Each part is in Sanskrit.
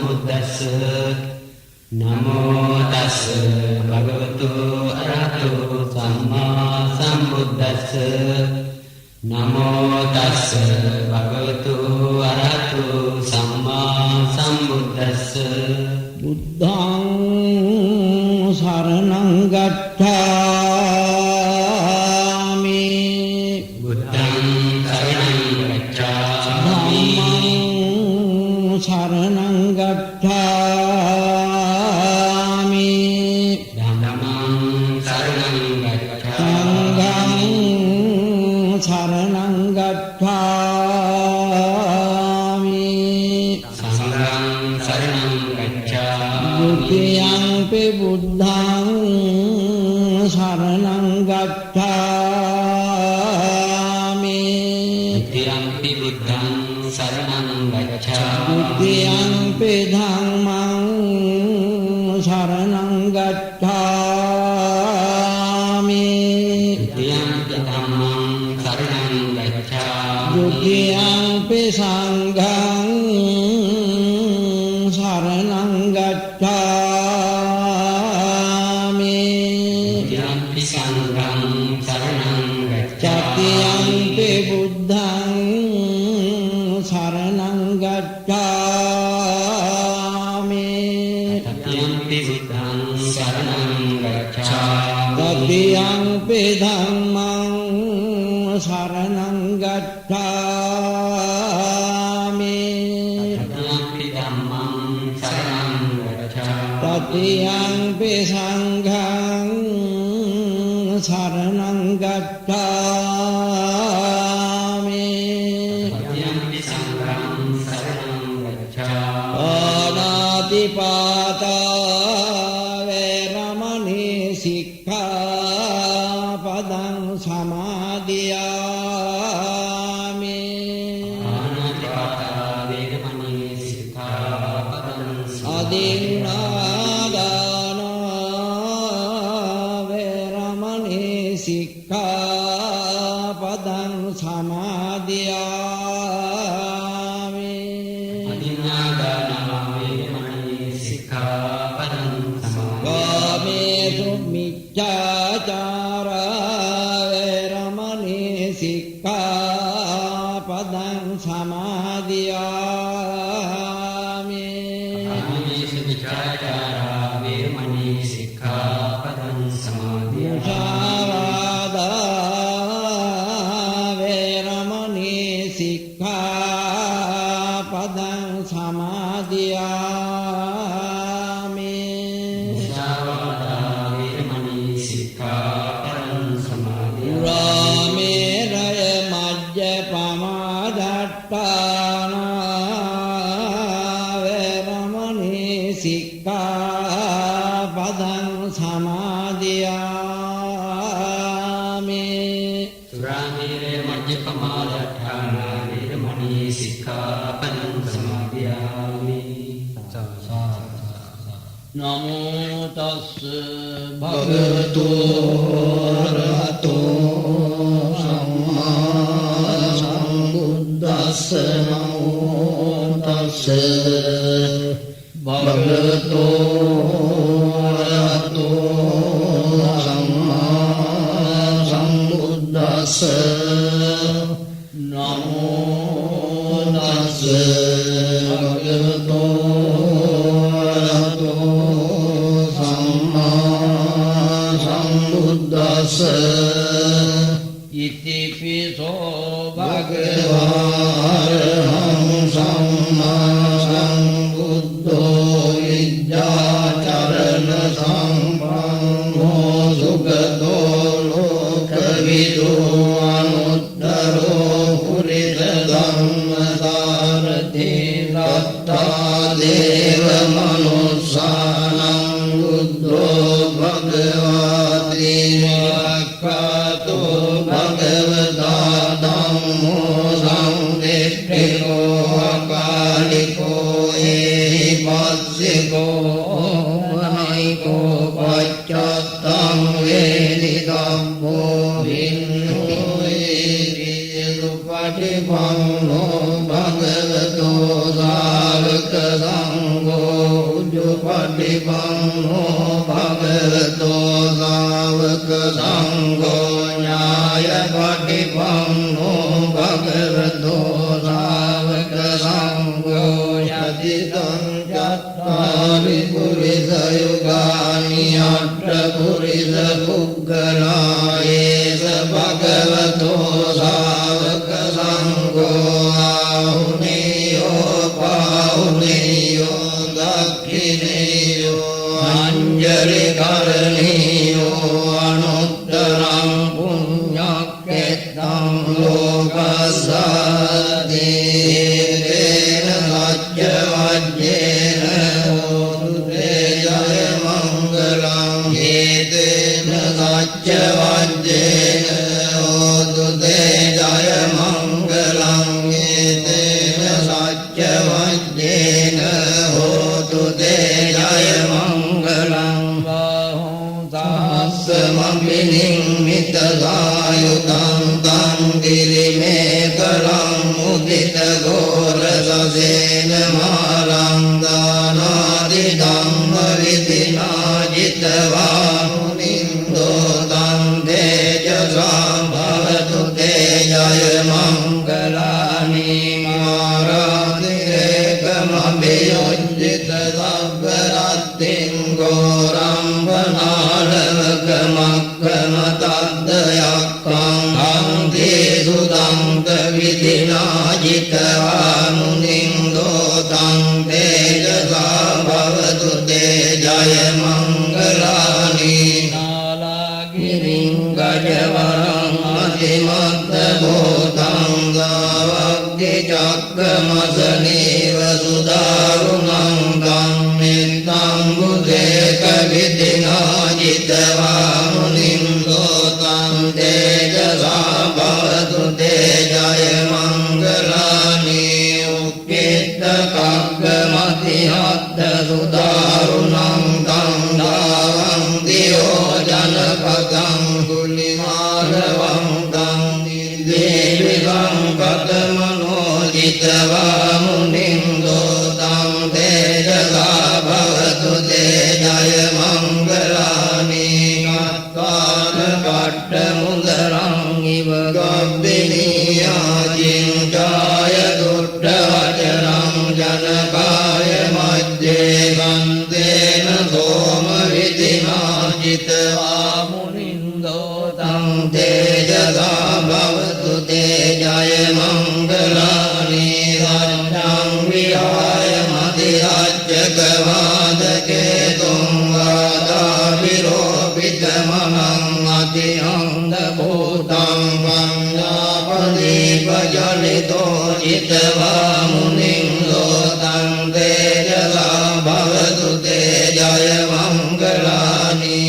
sambuddhassa namo tassa bhagavato arahato samma sambuddhassa namo tassa bhagavato arahato samma sambuddhassa buddhaṃ saraṇaṃ gacchāmi buddhaṃ saraṇaṃ gacchāmi dhammam saraṇaṃ gacchāmi dhammam saraṇaṃ gacchāmi saraṇaṃ gacchāmi sangham saraṇaṃ gacchāmi dutiyampi buddhaṃ saraṇaṃ gacchāmi dutiyampi buddhaṃ saraṇaṃ gacchāmi dutiyampi dhammaṃ saraṇaṃ gacchāmi dutiyampi dhammaṃ saraṇaṃ gacchāmi dutiyampi saṅghaṃ saraṇaṃ gacchāmi dutiyampi saṅghaṃ saraṇaṃ gacchāmi tatiyampi buddhaṃ saraṇaṃ gacchāmi tatiyampi buddhaṃ saraṇaṃ gacchāmi tatiyampi dhammaṃ saraṇaṃ gacchāmi tatiyampi dhammaṃ saraṇaṃ gacchāmi tatiyampi saṅghaṃ saraṇaṃ gacchāmi tatiyampi saṅghaṃ saraṇaṃ gacchāmi pānātipātā veramani sikkhapadam samadhiyāmi pānātipātā veramani sikkhapadam adinādāna veramani sikkhapadam samadhiyāmi adinādāna veramani sikkhapadam samadhiyāmi kāmesu micchācārā veramani sikkhapadam samadhiyāmi kāmesu micchācārā veramani sikkhapadam samadhiyāmi veramani sikkhapadam samadhiyāmi musāvādā veramani sikkhapadam samadhiyāmi rāmeraya majjapamādhattāna veramani sikkhapadam samadhiyāmi rāmeraya majjapamādhattāna veramani sikkhapadam samadhiyāmi namo tassa bhagavato arahato samma sambuddhassa namo tassa bhagavato arahato samma sambuddhassa namo tassa bhagavato arahato samma sambuddhassa iti piso bhagava araham samma sambuddho vidyācarana sampanno sugato lokavido anuttaro purisa dhamma sarathi ratta deva manussanam buddho bhagavati vakkato bhagavata dhammo samdetthiko akaliko ehipassiko vanayiko paccattam vedidammo vinno patipanno bhagavato sāvaka sangho පටිපන්නෝ භගවතෝ සාවක සංඝෝ ඥාය පටිපන්නෝ භගවතෝ සාවක සංඝෝ යති සංචත්තාරි පුරිස යුගානි අට්ඨ පුරිස පුග්ගලා ඒස භගවතෝ සාවක සංඝෝ ආහුනේයෝ පාහුනේයෝ දක්ඛිනේයෝ අංජලි කරණීයෝ අනුත්තරං පුඤ්ඤක්ඛෙත්තං ලෝකස්සාදීන සච්ච වජ්ජේන හෝතු තේ ජය මංගලං හේතේන සච්ච වජ්ජේන හෝතු තේ ජය මංගලං හේතේන සච්ච වජ්ජේන හෝතු තේ ජය මංගලං සමපිනිම්මිත සායුතං තං දිරිමේ කලං මුදිත ගෝර සසේන මාලං දානාදි ධම්ම විදිනා ජිතවා මුනින්දෝ තං තේජසා භවතු තේ ජය මංගලානි මාරාතිරේකමබියොජ්ජිත සබ්බරත්තිං ගෝරං වනාලවක මක්ඛම තද්දයක්ඛං අන්තේසු තං විදිනා ජිතවා මුනින්දෝ තං තේජසා භවතු තේ ජය මංගලානි නාලාගිරින් ගජවරං අතිමත්ත භූතං ගාවග්ගේ චක්කමසනේව සුදාරුණං ධම්මිත්තං බුදේක විදිනා ජිතවා මුනින්දෝ තං තේජසා භවතු තේ ජය මංගලානි උක්කිට කග්ගමති හත්ත සුදාරුණං දන්දාවං දියෝ ජනපදං කුලිමාරවං දං දේවිවං කතමනෝ ජිතවා මුනින්දෝ තං තේජසා භවතු තේ ජය මංගලානි කත්තාන කට්ඨ මුදරං ඉව ගබ්බිනියාජින් ජාය දුට්ඨ වචනං ජනකාය මජ්ජේ වන්දේන සෝම විදිනා ජිතවා මුනින්දෝ තං තේජසා භවතු තේ ජය මංගලානි සච්ඡං විහාය මදිහච්ඡක වාදකේ තුං වාදා විරෝපිතමනං අතිහංද භූතං පඤ්ඤාපදීප ජනිතෝ චිතවා මුනින්දෝ තං තේජසා භවතු තේ ජය මංගලානි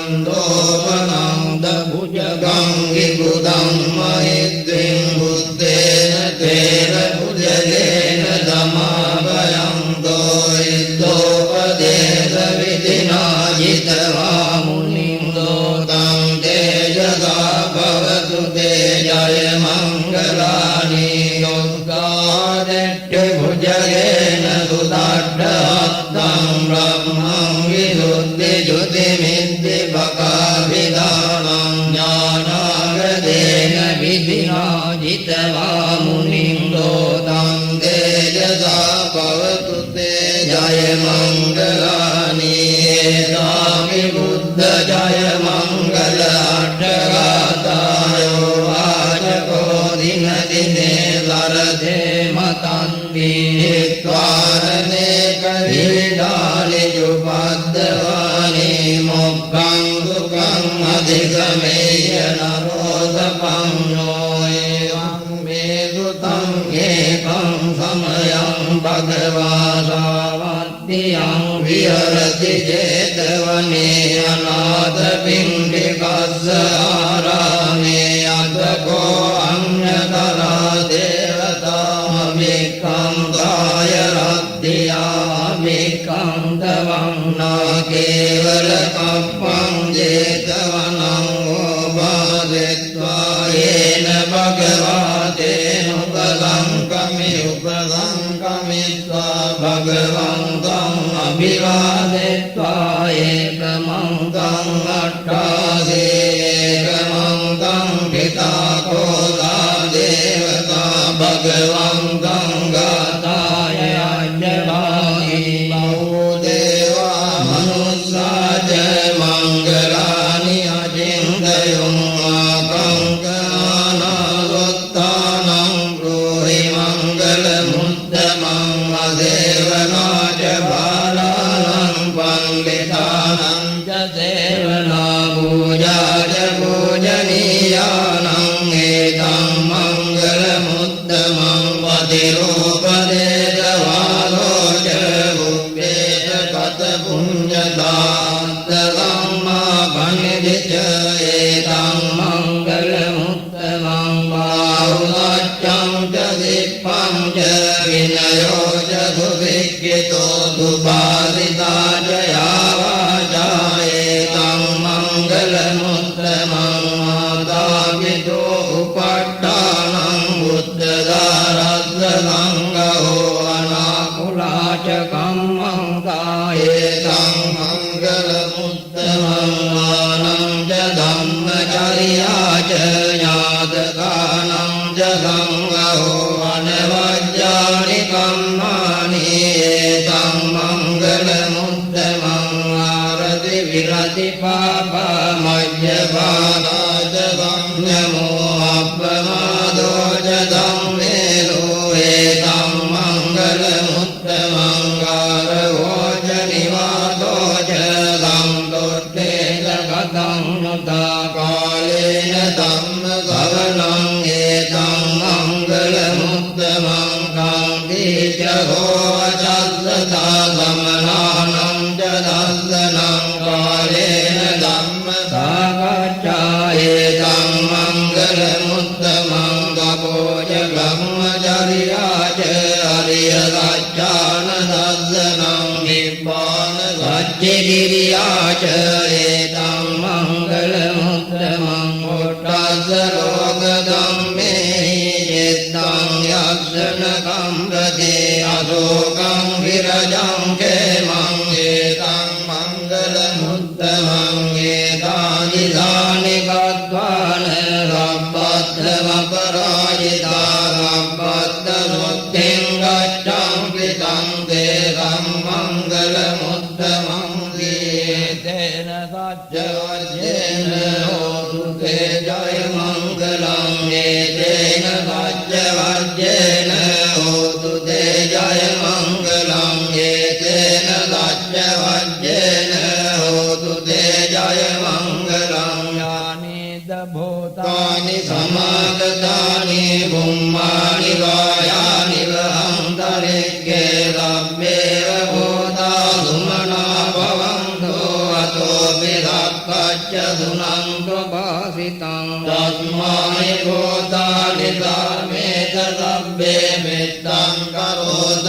මන්දෝපනන්ද භුජගං විබුදං මහිද්දින් බුද්දේන තේන භුජගේන දමාභයන්තෝ ඉද්දෝපදේශ විදිනා ජිතවා මුනින්දෝ තං තේජසා භවතු තේ ජය මංගලානි යොග්ගාදෙට්ඨ භුජගේන සුදඩ්ඩහත්තං බ්‍රහ්මං විසුද්ධි ජුති මිද්දි බකාවිදානං ඥානාගදේන විදිනා ජිතවා මුනින්දෝ තං තේජසා භවතු තේ ජය මංගලානි ඒතාමි බුද්ධ ජය මංගල අට්ඨගාතායෝ වාචකෝ දින දිනේ සරදේ මතං දීත්වාරනේ කවිදානි ජුපද්දවානි මොක්ඛං දුක්ඛං අධිගමේය නරෝධපඤ්ඤෝ එවං මේ සුතං ඒකං සමයං භගවා සාවත්තියං විහරති චේතවනේ අනාථ පිණ්ඩිකස්ස ආරාමේ අදකෝ අඤ්ඤතරා දේවතා මේකං කාය රත්ත්‍යා මේකං දවන්නා කේවල කප්පං ජේතවනං ඕපාදෙත්වා යේන භගවා තේන උපසංකමිත්වා භගවන්තං අභිවාදේ अट्ठासेकमङ्गं पिता कोदा देवता भगवन्तं गाताय अज्ञभागी बहुदेवा मनुष्या च मङ्गलानि अचिन्तयं कङ्कणानादुत्थानं ब्रूहि मङ्गलमुत्तमं असेवना च बालानां पण्डितानां च सेवना पूजा च पूजनीयानां एतं मङ्गलमुत्तमं पतिरूपदेशवादो च भुव्येत कथपुण्यदान्तकम्मा भणिधि च एतं मङ्गलमुत्तमं बाहुलच्चं च दिप्पं च विनयो च सुविज्ञितो दुभासिता च यावाचा एतं मङ्गलमुत्तमं मातापितो उपट्टानं बुद्धदारद्रसङ्गहो अनाकुला च कम्मङ्गा एतं मङ्गलमुत्तमं मानं च धम्मचर्या च यातकानं च सङ्गहो अनवज्यानि कर्माणि एतं मङ्गलमुत्तमं आरति विरति पापमज्जपाला च संयमो अपमादो च संवेदो एतं मङ्गलमुत्तमं गारवो च निवासो च सन्तुष्टे च कथं नुता कालेन धम्मसवनं एतं मङ्गलमुत्तमं कान्ति च गोवचस्सता समनानं च दर्शनं कालेन धम्मसागच्छा एतं मङ्गलमुत्तमं तपो च ब्रह्मचर्या च हरियदर्शनं निब्बानसच्चिकिर्या च एतं मङ्गलमुत्तमं मोक्षलोकदं मे चित्तं यक्षणकं प्रति अशोकं विरजं क्षेमं एतं मङ्गलमुत्तमं एतानि तानि गत्वान् रब्बद्धमपराजिता रब्बद्धमुक्तिं गच्छन्ति तं तेषां मङ्गलमुत्तमं तेन सत्यवज्येन होतु ते जय मङ्गलं एतेन सत्यवज्येन होतु ते जय मङ्गलं एतेन सत्यवज्येन होतु ते जय मङ्गलं यानि भूतानि समागतानि भूमानि वायानि वहन्तरिक्षे रव्येव भूता सुमना भवन्तु अतोऽपि रक्षश्च सुनन्तु भासितं तस्मानि भूतानि सर्वेत सव्ये मित्तं करोत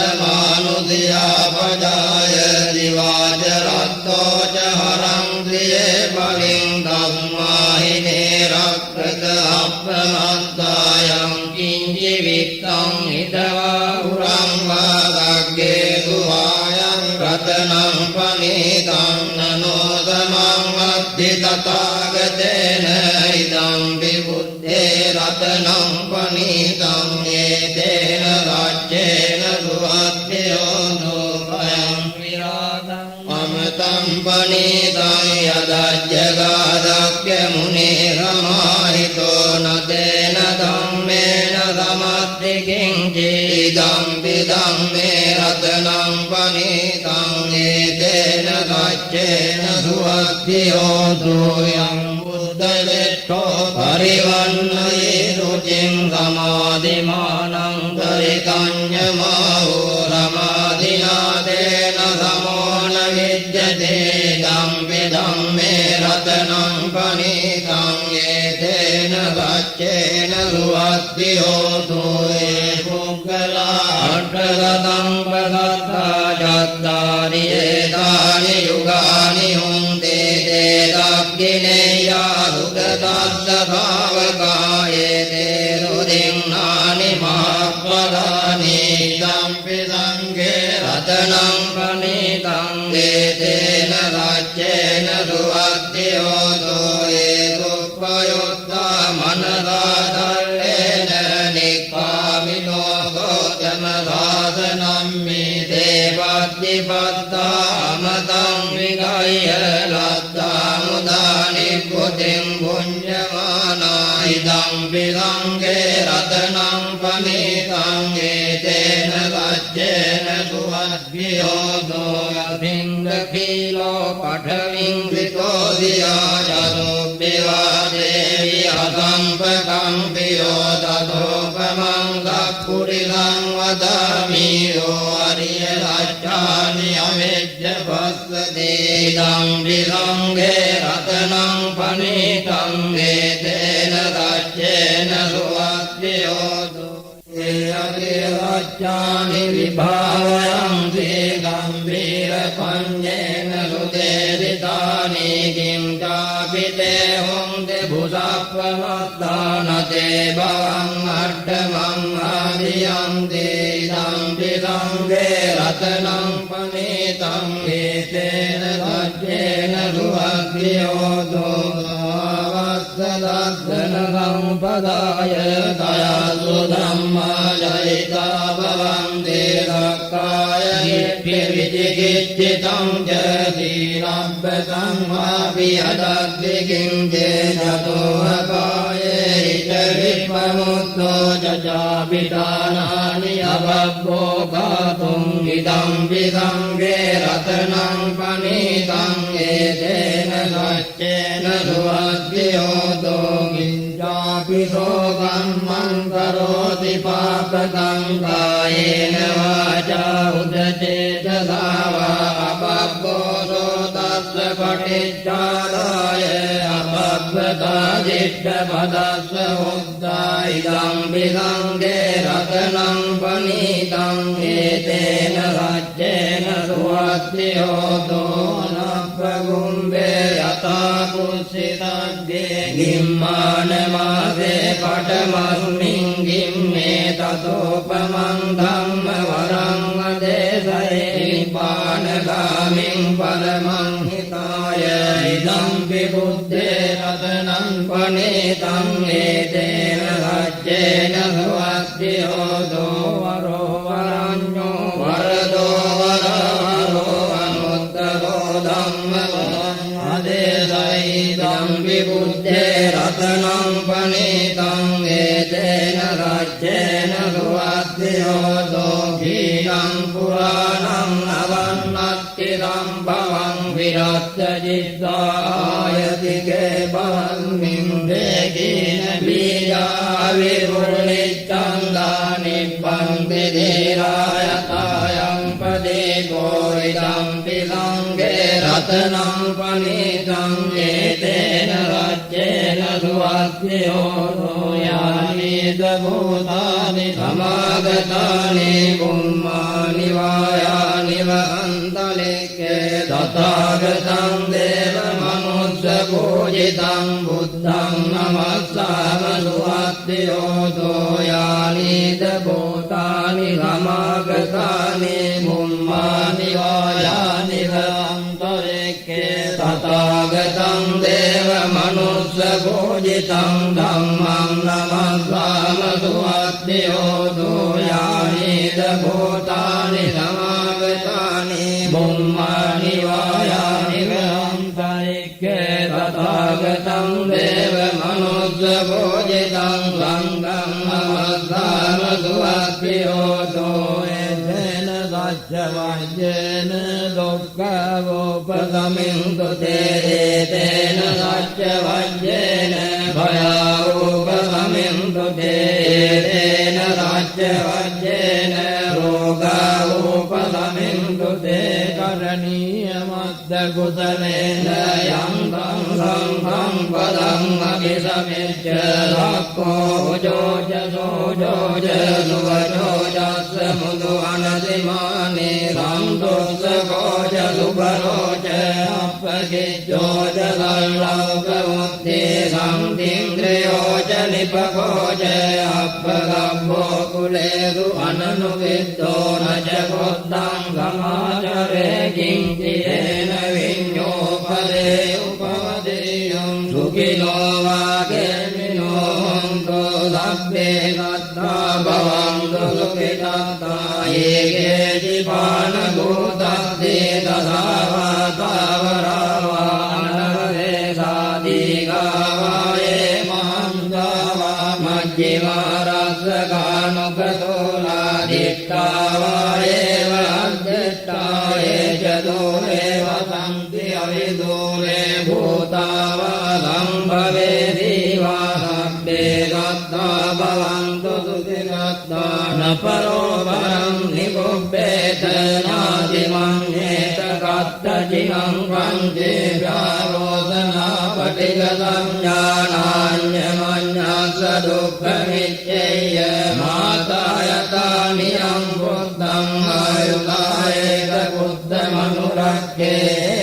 मानुषियापजाय दिवाचरत्तो च हरं प्रिये बलिं तस्माहिने रक्षत अप्रमत्तायं किञ्चिवित्तं हितवाहुरं वादग्गे गुहायं रत्नं पनीतं ननोदमं वद्धि तथागतेन इदं विबुद्धे रत्नं पनीतं एतेन राज्येन सुवद्भ्यो भयं विरागम् अमृतं पनीतं यदजगादग्यमुनिरमाहितो न तेन धम्मेन समद्धि किञ्चिदं विदं मे रत्नं पनीतं एतेन राज्येन सुवद्भ्यो दूयं बुद्धविष्ठो परिवन्नये रुचिं समाधिमानं परिकन्यमाहो रमाधिना तेन समो न विद्यते दं मे रत्नं पनीतं एतेन गच्छेन सुवद्भ्यो दूये पुग्गला अष्टशतं प्रदत्ता चत्वारि एतानि युगानि हुन्ते तेदग्निनेया सुगतस्सभावकाय ते रुदिम्नानि महापदानि दम्पि सङ्घे रत्नं पनीतं एतेन राज्येन सुवद्भ्यो idampi sange ratanam panitam etena rajyena suvaddhiyodo yadhinda khilo pathavim vitodiya jadubbiva devi asampakam piyo dadopamam dakpurisam vadami yo ariya rajyani avedya pasade idampi sange ratanam panitam etena rajyena suvaddhiyodo Rajyani vibhavayanti gambhira panyena sudeditani kim chapite honte bhusappamaddhanate bhavam addhamam adhiyanti idampi sange ratanam panitam etena rajyena suvaddhiyodo Sadhana sampadaya dayasu dhamma jayita bhavante sakkaya vichikiccitam jati rabbasam vapi adadvi kinche jato akaye ita vipamutto jajapitanani abhabbo gatum idampi sange ratanam panitam etena saccena suvaddhiyodo Ginjapi sogam mankaroti papakam kayena vaca udacetasa abhabbo sotasya paticcaraya abhabvata jitta padasya uddha idampi sange ratanam panitam etena rajyena suvaddhiyodo anapagumbe yata kussitagge Gimmanamase patamasmin gimme tatopamam dhamma varang adesaye nippanagamin paramam hitaya idampi buddhe ratanam panitam etena rajyena suvaddhiyodo varo varanyo varado varavaro anuttaro dhamma idampi buddhe ratanam panitam etena rajyena suvaddhiyodo khinam puranam avannattiram bhavam viratya jiddhayatike bhavammin dekina bija virulnicchandani panti dhirayatayam padego idampi sange ratanam panitam etena rajyena suvaddhiyodo yanida bhutani samagatani bummani vayani vantalike tathagatam deva manusya pujitam buddham namassama suvaddhiyodo yanida bhutani samagatani bummani vayani vantalike tathagatam deva manusya pujitam dhammam namassama suvaddhiyodo yanida bhutani samagatani bummani vayani vantalike tathagatam deva manusya pujitam dhammam namassama suvaddhiyodo etena saccavajyena dukkhavopagamintu te etena saccavajyena bhayavopagamintu te etena saccavajyena rogavopagamintu te karaniyamatta kusalena yantam sangham padam abhisamicca lakko ujoja sojoja suvajoja samudu anadimani ramdosa koja subharoja appagijjoja sallaukavutti samdindriyoja nipakoja appagabbo kulesu ananuviddo naja koddam samacare kinciyena vinyopade upavadeyam sukilo vakemino honto sabbe satta bhavantu sukitatta ege jipana bhutadde tasavata varava anavade sadhigavaye mahamdava मज्जिवारस्सकानुकतोलादिष्टावायेव अद्दिष्टाये च दूरे वसन्ति अविदूरे भूतावासम्भवेदिवासब्बे गत्ता भवन्तु सुखिगत्ता न परो परं निगुब्बेत नादिमन्येत कत्तजिनं कञ्चे व्यारोधनापटिगतं ज्ञानान्यमन्यस्य दुःखमित्येय मातायतानियं बुद्धं आयुधायेत बुद्धमनुरक्ष्ये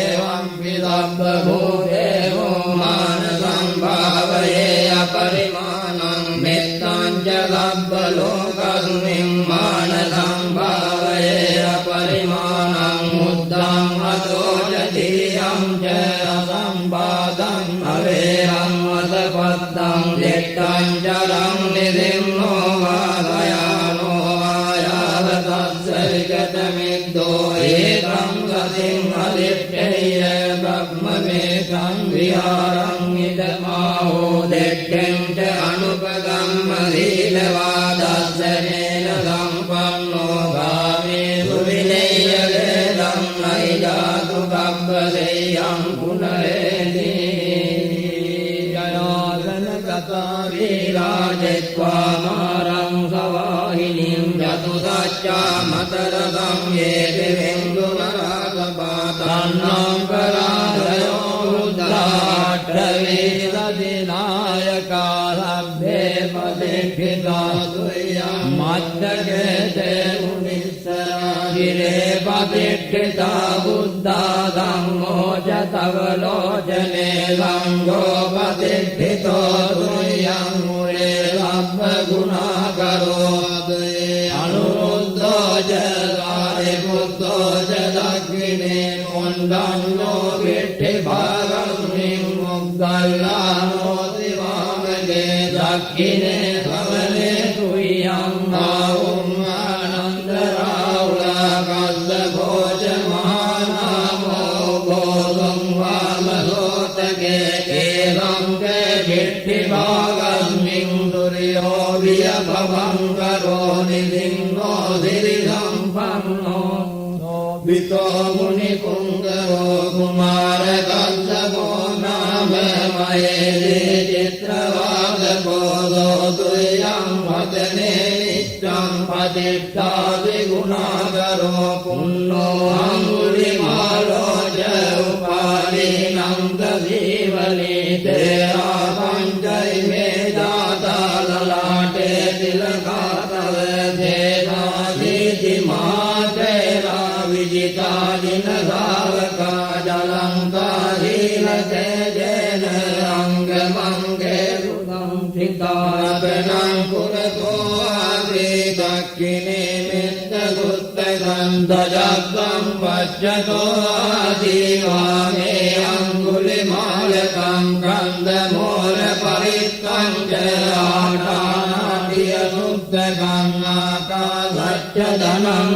एवं विदब्धभूदेवो मानसं भावये अपरिमाणं मित्तं च लब्धलोकस्मिं मानसं भावये अपरिमाणं मुद्धं अतो च धियं च असम्बादं अवेरं असपद्धं दिष्टं चरं निधिं नो वादयानो आयावतत्सर्गतमिद्धो एकं गतिं अदिष्टय्य ब्रह्ममेकं विहारं इदमाहो दिष्टिं च अनुपगम्मधीलवादर्शनेन सम्पन्नो भावेषु विनय्यवेदं नैजातु कब्बसेयं पुनरेति जयासनगता वीराजित्वा मारं सवाहिनीं चतुसच्चामतरसं ये दिवेन्दुनरागपातन्नं परादयो रुद्राट्टवीरदिनायकालब्धे प्रतिष्ठिता तुय्यं मद्दकेते मुनिस्सरागिरे प्रतिष्ठिता बुद्धा धम्मो च तव लोचने सङ्घो प्रतिष्ठितो तुय्यं मुरे लब्धगुणाकरो अनुरुद्धो च सारिपुत्रो च दक्षिणे कुण्डन्नो विष्ठिभागस्मिन् मुग्धल्लानोति वामगे दक्षिणे समने तुय्यं भावुम् आनन्दराहुलकल्लघोष महानामो गोदं वामलोतके एवं ते विष्ठिभागस्मिन् सूर्यो वियभवं करो निलिङ्गो धिरिसम्पन्नो वितो मुनिपुङ्गरो कुमारकल्लभो नाम मये चित्रवादबोधो तुय्यं वदने नित्यं प्रतिष्ठासि गुणाकरो पुन्नो अङ्गुलिमालो च उपालीनं दधीवली तेरा पञ्चैमे दाता ललाटे तिलकातव धेनादितिमातेरा विजितादिन धावका जलङ्कारीलते जेन अङ्गमङ्गे सुदं स्थितापनं पुरतो आदि दक्षिणे मित्रगुप्तगन्धजग्गं पश्यतो आदिवामे अङ्गुलिमालकं गन्धमूलपरित्तं च आटानादियसुद्धकम् आकाशश्च धनम्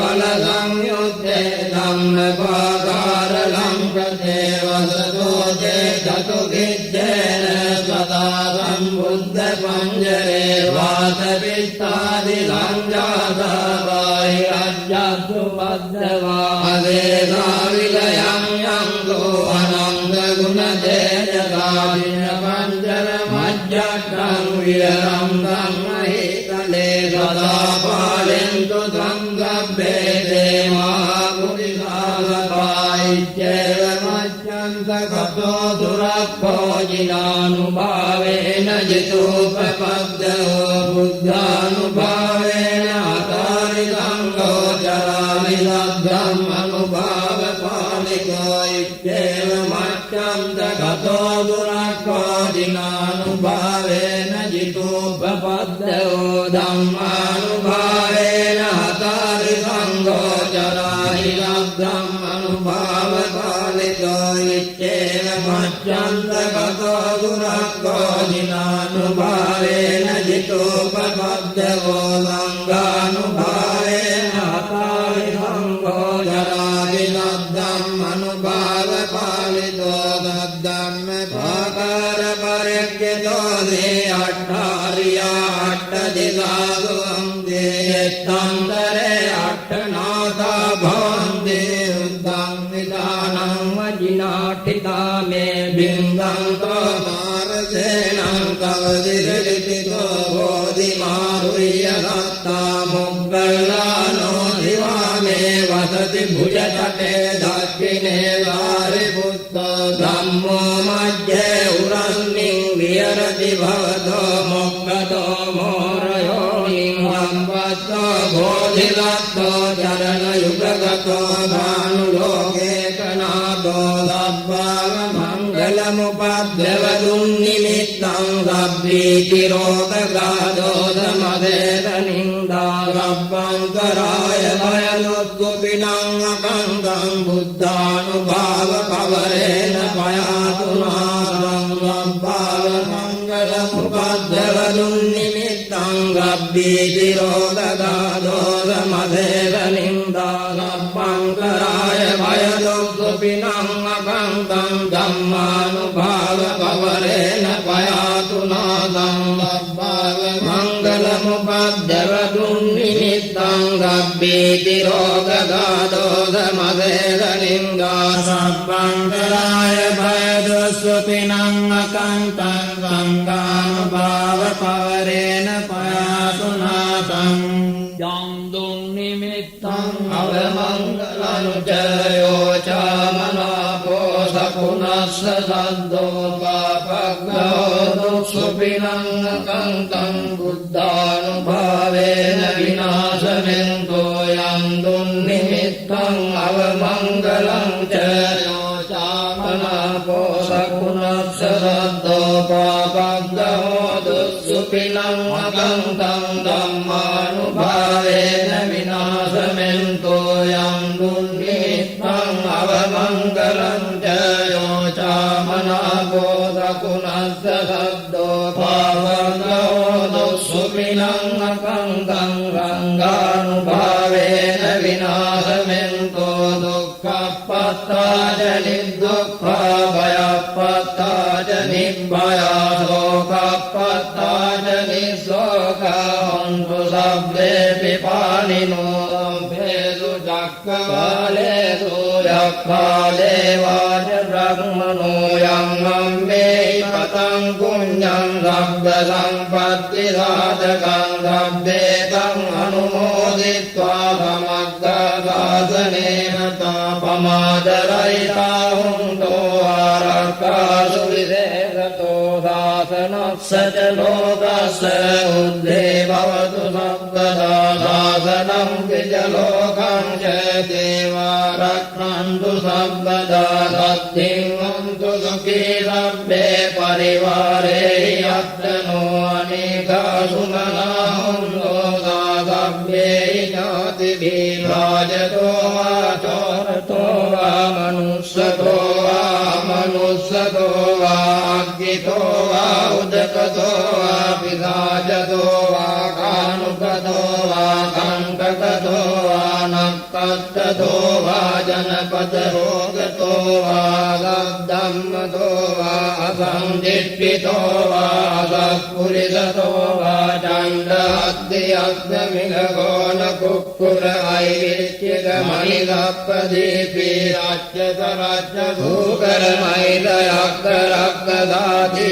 आदिवेदापाकारसंहिताजिनानाबलसंयुद्धे धम्मपाकारलं प्रदेवसतो ते चतुर्भिज्जेन सदा सम्बुद्धपञ्जरे वासवित्तादिसञ्जाता बाह्यज्जासुबद्धवादेशाविलयं यङ्गो अनन्दगुणतेजसादिनपञ्चरमज्जट्टं विरं ब्रह्महितले सदा पालयन्तु सङ्गभ्ये ते महापुरिसागपायित्येवमत्यन्तगतो दुरभोजिनानुभावेन जितोपपद्यो बुद्धानुभावेन हतारिसङ्गोचरामि लब्धम् अनुभावपालिको इत्येवमत्यन्तगतो दुरभोजिनानुभावेन जितोपपद्यो धम्मानुभावेन हतारिसङ्गोचरामि लब्धम् अनुभावपालिको इत्येवमत्यन्तगतो दुरभोजिनानुभावेन जितोपपद्यो गङ्गानुभावेन हतारिसङ्गोचरामि लब्धम् अनुभावपालिको निदानं वजिनाठिता मे बिन्दं तोमारसेनं कवदिरितितो बोधिमारुय्यदत्ता मुग्गल्लानो दिवा मे वसति भुजतटे दक्षिणे वारिपुत्तो धम्मो मध्ये उरस्मिं विहरति भवतो मुक्तो मोरयोनिं सम्पत्तो बोधिदत्तो चरणयुगगतो भानुलोके कनादो लब्बावमङ्गलमुपद्रवदुन्निमित्तं लब्बीतिरोगगादोदमदेदनिन्दा लब्बङ्कराय भयनुद्गुपिनं अकङ्कं बुद्धानुभावपवरेण पयातु नादं लब्बावमङ्गलमुपद्रवदुन्निमित्तं लब्बीतिरोगगादोदमदेदनिन्दा लब्बङ्कराय भयनुद्गुपिनं अकङ्कं धम्मानुभावपवरेण पयातु नादं लब्बावमङ्गलमुपद्रवदुन्निमित्तं लब्बीतिरोगगादोदमदेदनिन्दा लब्बङ्कराय भयदुःस्वपिनं अकङ्कं धम्मानुभावपवरेण पयातु नादं निमित्तं अवमङ्गलनुचयो च मनापो सपुनः सदो पापग्रहोदुःस्वपिनं अकङ्कं बुद्धानुभावेन विनाशनेन्दो यं दुन्निमित्तं अवमङ्गलं च यो च मनापो सपुनः सदो पापग्रहोदुःस्वपिनं अकङ्कं धम्मानुभावेन विनाशमेन्दो यं दुन्निमित्तं अवमङ्गलं च यो च मनापो सपुनः सदो पापग्रहोदुःस्वपिनं अकङ्कं रङ्गानुभावेन विनाशमेन्दो दुःखपत्ता च निर्दुःखा भयपत्ता च निर्भया शोकपत्ता च निःशोका हन्तु शब्देऽपि पाणिनो भेषु चक्रकालेषु यक्काले वाच ब्रह्मणो यं मे पतं पुण्यं शब्दसम्पत्तिसाधकं शब्देकम् अनुमोदित्वा समग्रशासनेन तापमादरयिता हुन्तो आरक्षासु विशेषतो शासनस्य च लोकस्य ऊर्ध्वे भवतु सर्वदा शासनं द्विजलोकं च देवा रक्षन्तु सर्वदा सद्धिन्वन्तु सुखी सर्वे परिवारे यत्र नो अनेकासु मनाहुन्तो सर्वे ज्ञातिभिः राजतो वा चोरतो वा मनुष्यतो वा अग्नितो वा उदकतो वा पिशाचतो वा कानुकतो वा कण्टकतो वा नक्ततो वा जनपदरोगतो वा सद्धम्मतो वा असंदिष्टितो वा असत्पुरुषतो वा चण्डाद्यग्निमिघोनकुक्कुर ऐरित्यगमणिगप्पदीपी राज्यसराज्यभूकरमैलयक्ररक्तदाती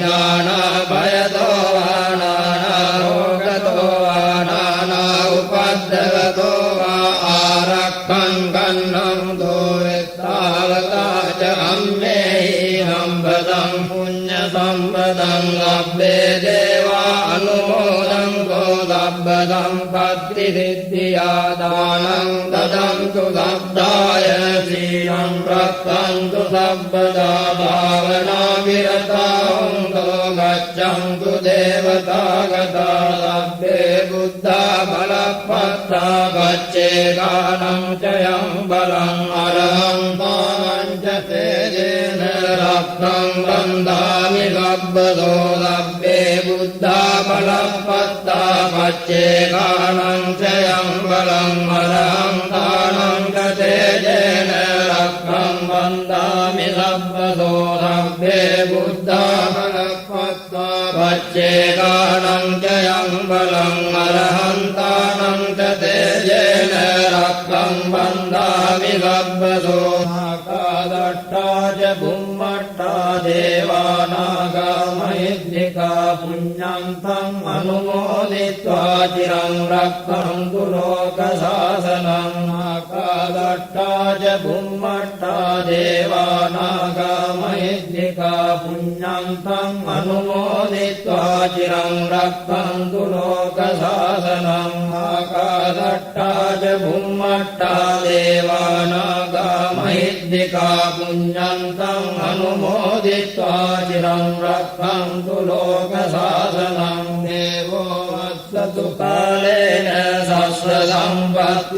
नानाभयतो वा नानारोगतो वा नाना उपद्रवतो वा आरक्षं गन्नं दोरितावता च अम्मेहि सम्पदं पुण्यसम्पदं लभ्ये देवा अनुमोदं को लब्धसम्पत्तिसिद्धिया दानं ददन्तु लब्धाय श्रियं रक्षन्तु सर्वदा भावनाविरता हुन्तो गच्छन्तु देवतागता लभ्ये बुद्धा बलपत्ता गच्छे गानं च यं बलम् अरहं पानं च तेजेन रक्षं बन्धामि लब्धो लभ्ये बुद्धा बलपत्ता गच्छे गानं च यं बलम् अरहं पानं च तेजेन रक्षं बन्धामि लब्धो लभ्ये बुद्धा बलपत्ता गच्छे गानं च यं बलम् अरहं तानं च तेजेन रक्षं बन्धामि लब्बसो नाकादट्टा च बुम्मट्टा देवानागा महिद्धिका पुण्यन्तम् अनुमोदित्वा चिरं रक्षन्तु लोकशासनम् नाकादट्टा च बुम्मट्टा देवानागा महिद्धिका पुण्यन्तम् अनुमोदित्वा चिरं रक्षन्तु लोकशासनम् नाकादट्टा च बुम्मट्टा देवानागा महिद्धिका पुण्यन्तम् अनुमोदित्वा चिरं रक्षन्तु लोकशासनम् देवो वत्सतु कालेन सस्वसम्पत्तिषु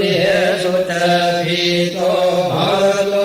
च भीतो भवतु